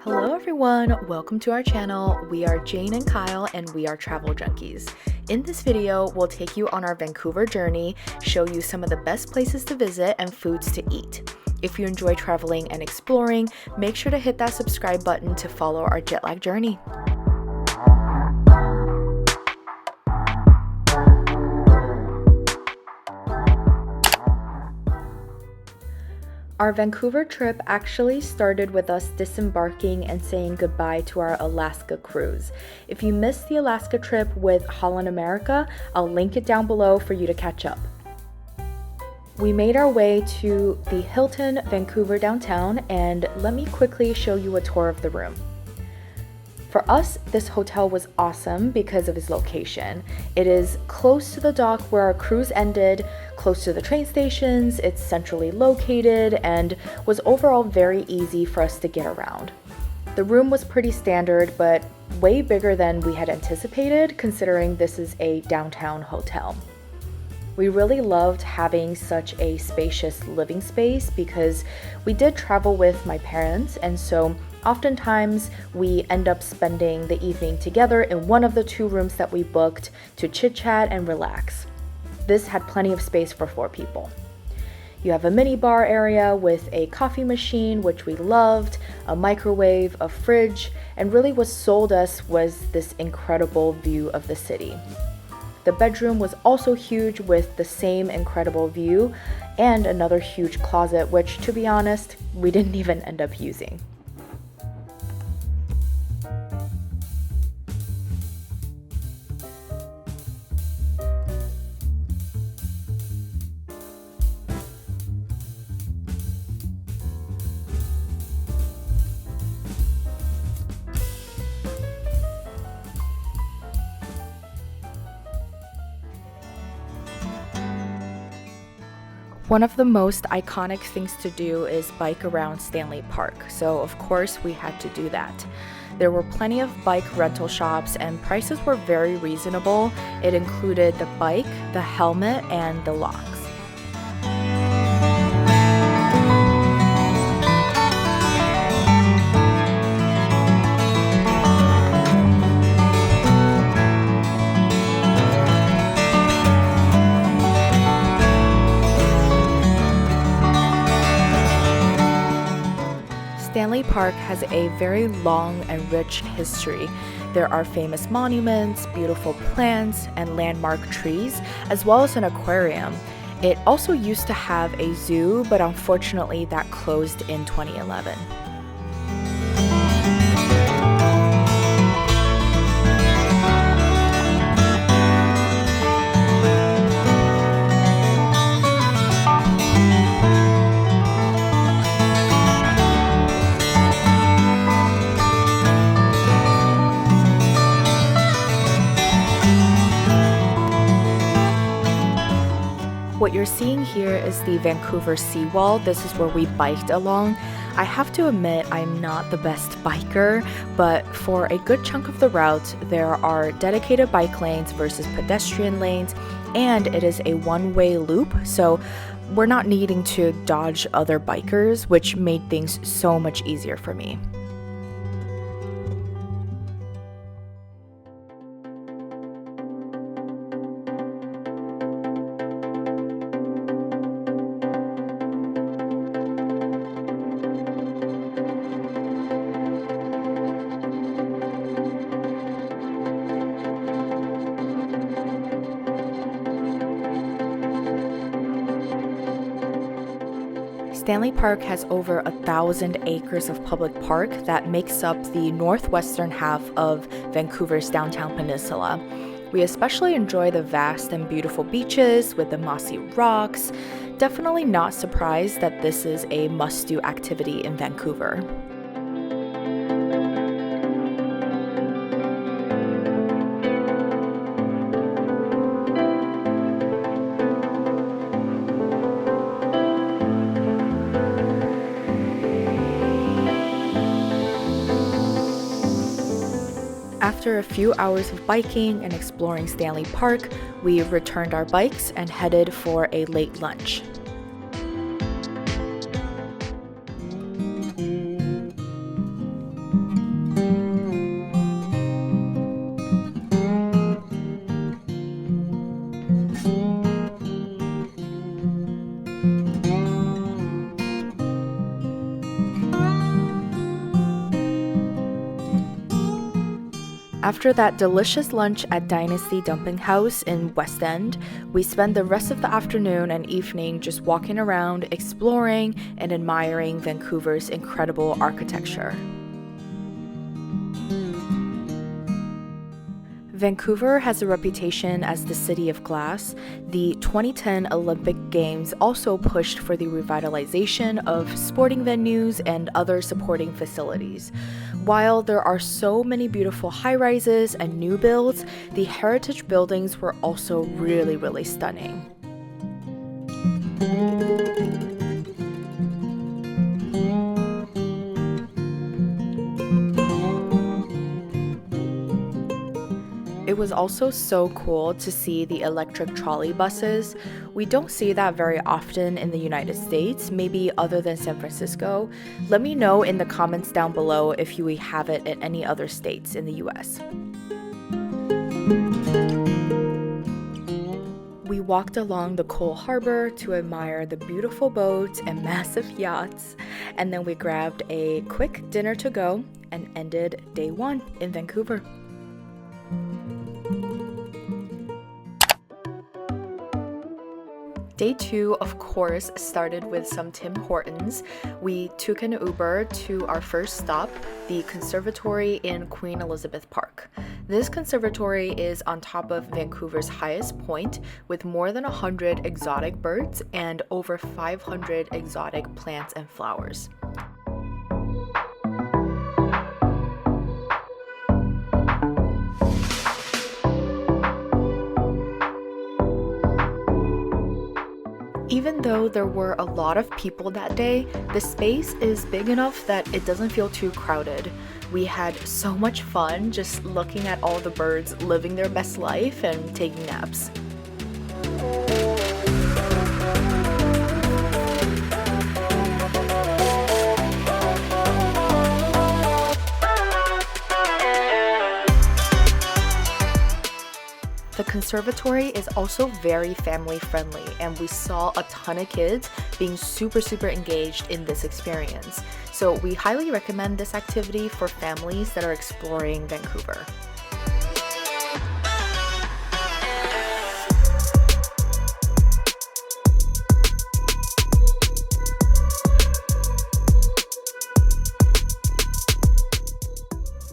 Hello everyone, welcome to our channel. We are Jane and Kyle and we are travel junkies. In this video, we'll take you on our Vancouver journey, show you some of the best places to visit and foods to eat. If you enjoy traveling and exploring, make sure to hit that subscribe button to follow our jet lag journey. Our Vancouver trip actually started with us disembarking and saying goodbye to our Alaska cruise. If you missed the Alaska trip with Holland America, I'll link it down below for you to catch up. We made our way to the Hilton Vancouver downtown, and let me quickly show you a tour of the room. For us, this hotel was awesome because of its location. It is close to the dock where our cruise ended, close to the train stations, it's centrally located, and was overall very easy for us to get around. The room was pretty standard, but way bigger than we had anticipated, considering this is a downtown hotel. We really loved having such a spacious living space because we did travel with my parents, and so oftentimes we end up spending the evening together in one of the two rooms that we booked to chit chat and relax. This had plenty of space for 4 people. You have a mini bar area with a coffee machine, which we loved, a microwave, a fridge, and really what sold us was this incredible view of the city. The bedroom was also huge with the same incredible view and another huge closet, which, to be honest, we didn't even end up using. One of the most iconic things to do is bike around Stanley Park, so of course we had to do that. There were plenty of bike rental shops and prices were very reasonable. It included the bike, the helmet, and the locks. Stanley Park has a very long and rich history. There are famous monuments, beautiful plants, and landmark trees, as well as an aquarium. It also used to have a zoo, but unfortunately that closed in 2011. What you're seeing here is the Vancouver seawall. This is where we biked along. I have to admit I'm not the best biker, but for a good chunk of the route, there are dedicated bike lanes versus pedestrian lanes, and it is a one-way loop, so we're not needing to dodge other bikers, which made things so much easier for me. Stanley Park has over 1,000 acres of public park that makes up the northwestern half of Vancouver's downtown peninsula. We especially enjoy the vast and beautiful beaches with the mossy rocks. Definitely not surprised that this is a must-do activity in Vancouver. After a few hours of biking and exploring Stanley Park, we returned our bikes and headed for a late lunch. After that delicious lunch at Dynasty Dumping House in West End, we spent the rest of the afternoon and evening just walking around, exploring, and admiring Vancouver's incredible architecture. Vancouver has a reputation as the city of glass. The 2010 Olympic Games also pushed for the revitalization of sporting venues and other supporting facilities. While there are so many beautiful high-rises and new builds, the heritage buildings were also really stunning. It was also so cool to see the electric trolley buses. We don't see that very often in the United States, maybe other than San Francisco. Let me know in the comments down below if you have it in any other states in the US. We walked along the Cole Harbor to admire the beautiful boats and massive yachts, and then we grabbed a quick dinner to go and ended day 1 in Vancouver. Day 2, of course, started with some Tim Hortons. We took an Uber to our first stop, the conservatory in Queen Elizabeth Park. This conservatory is on top of Vancouver's highest point, with more than 100 exotic birds and over 500 exotic plants and flowers. Even though there were a lot of people that day, the space is big enough that it doesn't feel too crowded. We had so much fun just looking at all the birds living their best life and taking naps. The conservatory is also very family friendly, and we saw a ton of kids being super engaged in this experience. So we highly recommend this activity for families that are exploring Vancouver.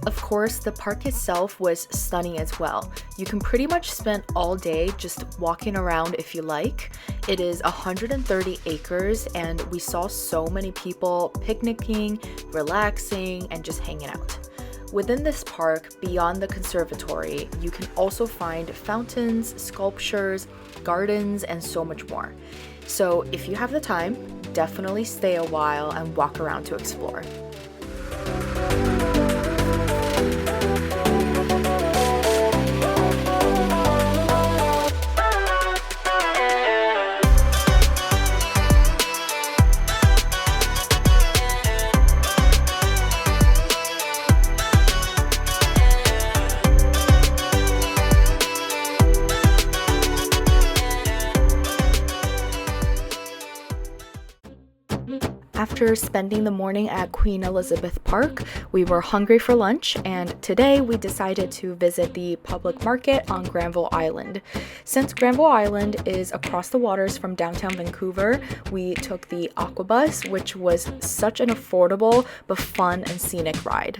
Of course, the park itself was stunning as well. You can pretty much spend all day just walking around if you like. It is 130 acres and we saw so many people picnicking, relaxing, and just hanging out. Within this park, beyond the conservatory, you can also find fountains, sculptures, gardens, and so much more. So if you have the time, definitely stay a while and walk around to explore. After spending the morning at Queen Elizabeth Park, we were hungry for lunch, and today we decided to visit the public market on Granville Island. Since Granville Island is across the waters from downtown Vancouver, we took the Aqua Bus, which was such an affordable but fun and scenic ride.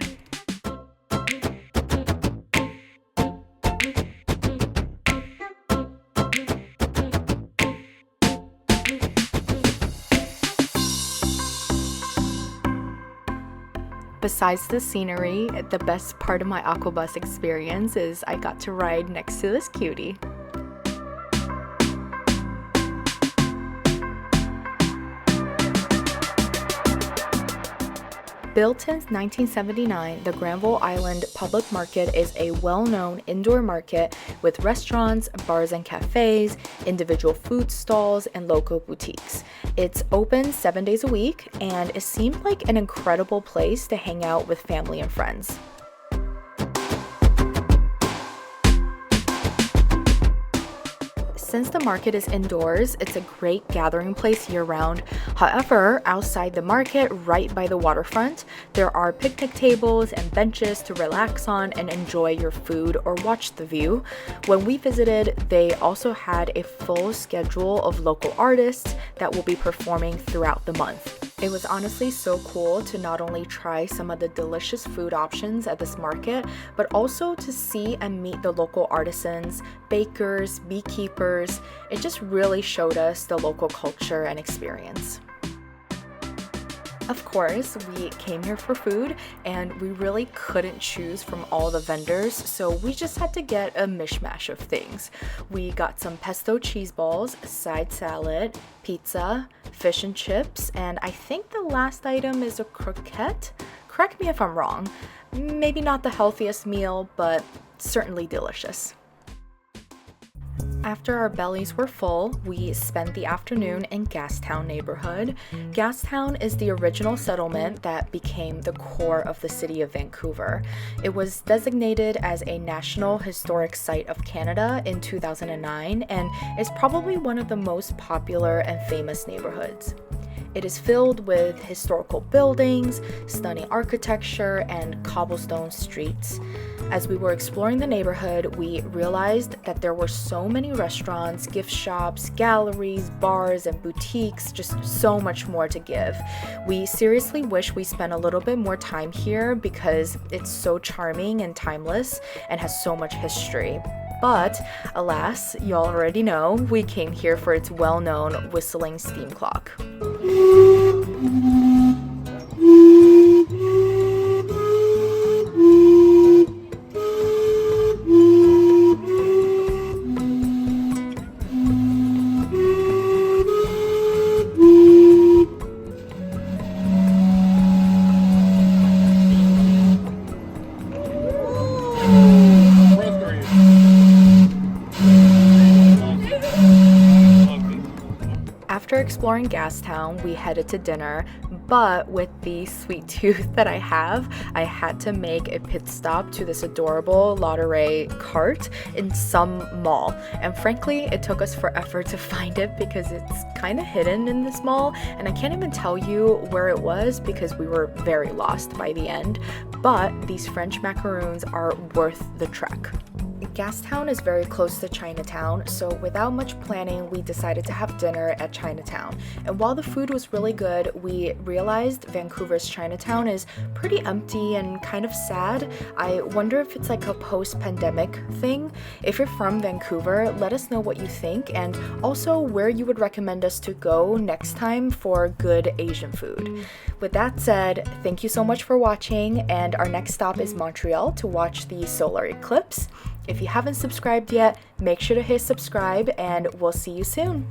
Besides the scenery, the best part of my Aqua Bus experience is I got to ride next to this cutie. Built since 1979, the Granville Island Public Market is a well-known indoor market with restaurants, bars and cafes, individual food stalls, and local boutiques. It's open 7 days a week, and it seemed like an incredible place to hang out with family and friends. Since the market is indoors, it's a great gathering place year-round. However, outside the market, right by the waterfront, there are picnic tables and benches to relax on and enjoy your food or watch the view. When we visited, they also had a full schedule of local artists that will be performing throughout the month. It was honestly so cool to not only try some of the delicious food options at this market, but also to see and meet the local artisans, bakers, beekeepers. It just really showed us the local culture and experience. Of course, we came here for food and we really couldn't choose from all the vendors, so we just had to get a mishmash of things. We got some pesto cheese balls, side salad, pizza, fish and chips, and I think the last item is a croquette. Correct me if I'm wrong. Maybe not the healthiest meal, but certainly delicious. After our bellies were full, we spent the afternoon in Gastown neighborhood. Gastown is the original settlement that became the core of the city of Vancouver. It was designated as a National Historic Site of Canada in 2009 and is probably one of the most popular and famous neighborhoods. It is filled with historical buildings, stunning architecture, and cobblestone streets. As we were exploring the neighborhood, we realized that there were so many restaurants, gift shops, galleries, bars, and boutiques, just so much more to give. We seriously wish we spent a little bit more time here because it's so charming and timeless and has so much history. But alas, you already know, we came here for its well-known whistling steam clock. After exploring Gastown, we headed to dinner, but with the sweet tooth that I have, I had to make a pit stop to this adorable Lottery cart in some mall. And frankly, it took us forever to find it because it's kind of hidden in this mall, and I can't even tell you where it was because we were very lost by the end. But these French macaroons are worth the trek. Gastown is very close to Chinatown, so without much planning, we decided to have dinner at Chinatown. And while the food was really good, we realized Vancouver's Chinatown is pretty empty and kind of sad. I wonder if it's like a post-pandemic thing. If you're from Vancouver, let us know what you think and also where you would recommend us to go next time for good Asian food. With that said, thank you so much for watching, and our next stop is Montreal to watch the solar eclipse. If you haven't subscribed yet, make sure to hit subscribe and we'll see you soon.